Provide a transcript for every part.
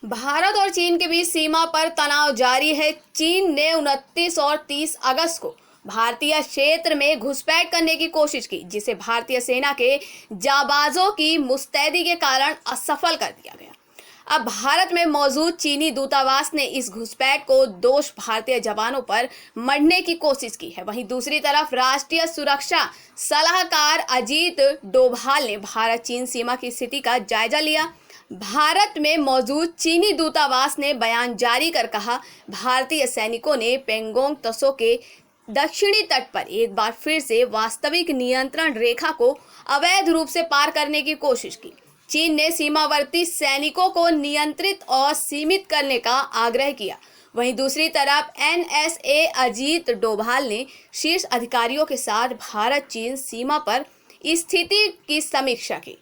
भारत और चीन के बीच सीमा पर तनाव जारी है। चीन ने 29 और 30 अगस्त को भारतीय क्षेत्र में घुसपैठ करने की कोशिश की, जिसे भारतीय सेना के जाबाजों की मुस्तैदी के कारण असफल कर दिया गया। अब भारत में मौजूद चीनी दूतावास ने इस घुसपैठ को दोष भारतीय जवानों पर मढ़ने की कोशिश की है। वहीं दूसरी तरफ राष्ट्रीय सुरक्षा सलाहकार अजीत डोभाल ने भारत चीन सीमा की स्थिति का जायजा लिया। भारत में मौजूद चीनी दूतावास ने बयान जारी कर कहा, भारतीय सैनिकों ने पेंगोंग त्सो के दक्षिणी तट पर एक बार फिर से वास्तविक नियंत्रण रेखा को अवैध रूप से पार करने की कोशिश की। चीन ने सीमावर्ती सैनिकों को नियंत्रित और सीमित करने का आग्रह किया। वहीं दूसरी तरफ एनएसए अजीत डोभाल ने शीर्ष अधिकारियों के साथ भारत चीन सीमा पर स्थिति की समीक्षा की।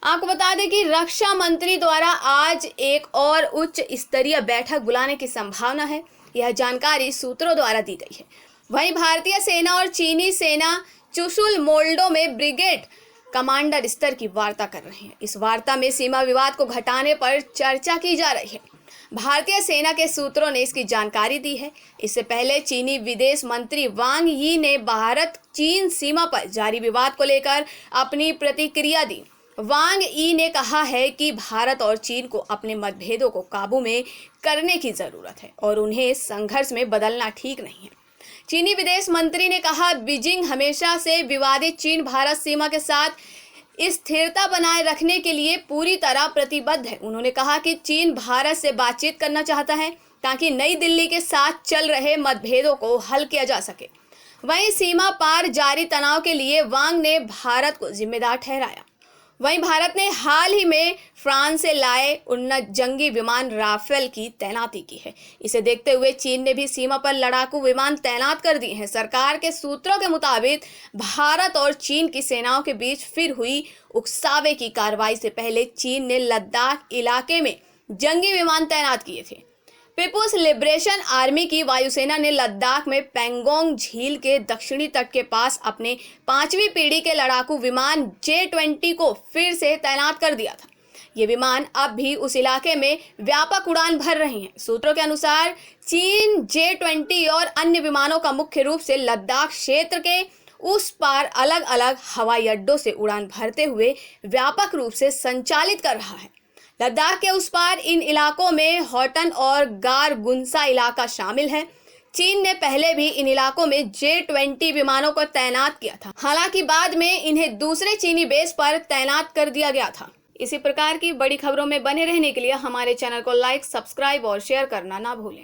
आपको बता दें कि रक्षा मंत्री द्वारा आज एक और उच्च स्तरीय बैठक बुलाने की संभावना है। यह जानकारी सूत्रों द्वारा दी गई है। वहीं भारतीय सेना और चीनी सेना चुशुल मोल्डो में ब्रिगेड कमांडर स्तर की वार्ता कर रहे हैं। इस वार्ता में सीमा विवाद को घटाने पर चर्चा की जा रही है। भारतीय सेना के सूत्रों ने इसकी जानकारी दी है। इससे पहले चीनी विदेश मंत्री वांग यी ने भारत चीन सीमा पर जारी विवाद को लेकर अपनी प्रतिक्रिया दी। वांग यी ने कहा है कि भारत और चीन को अपने मतभेदों को काबू में करने की जरूरत है और उन्हें संघर्ष में बदलना ठीक नहीं है। चीनी विदेश मंत्री ने कहा, बीजिंग हमेशा से विवादित चीन भारत सीमा के साथ स्थिरता बनाए रखने के लिए पूरी तरह प्रतिबद्ध है। उन्होंने कहा कि चीन भारत से बातचीत करना चाहता है ताकि नई दिल्ली के साथ चल रहे मतभेदों को हल किया जा सके। वहीं सीमा पार जारी तनाव के लिए वांग ने भारत को जिम्मेदार ठहराया। वहीं भारत ने हाल ही में फ्रांस से लाए उन्नत जंगी विमान राफेल की तैनाती की है। इसे देखते हुए चीन ने भी सीमा पर लड़ाकू विमान तैनात कर दिए हैं। सरकार के सूत्रों के मुताबिक भारत और चीन की सेनाओं के बीच फिर हुई उकसावे की कार्रवाई से पहले चीन ने लद्दाख इलाके में जंगी विमान तैनात किए थे। पीपुल्स लिबरेशन आर्मी की वायुसेना ने लद्दाख में पेंगोंग झील के दक्षिणी तट के पास अपने 5वीं पीढ़ी के लड़ाकू विमान J-20 को फिर से तैनात कर दिया था। ये विमान अब भी उस इलाके में व्यापक उड़ान भर रहे हैं। सूत्रों के अनुसार चीन J-20 और अन्य विमानों का मुख्य रूप से लद्दाख क्षेत्र के उस पार अलग अलग हवाई अड्डों से उड़ान भरते हुए व्यापक रूप से संचालित कर रहा है। लद्दाख के उस पार इन इलाकों में हॉटन और गारगुंसा इलाका शामिल है। चीन ने पहले भी इन इलाकों में J-20 विमानों को तैनात किया था। हालांकि बाद में इन्हें दूसरे चीनी बेस पर तैनात कर दिया गया था। इसी प्रकार की बड़ी खबरों में बने रहने के लिए हमारे चैनल को लाइक, सब्सक्राइब और शेयर करना ना भूलें।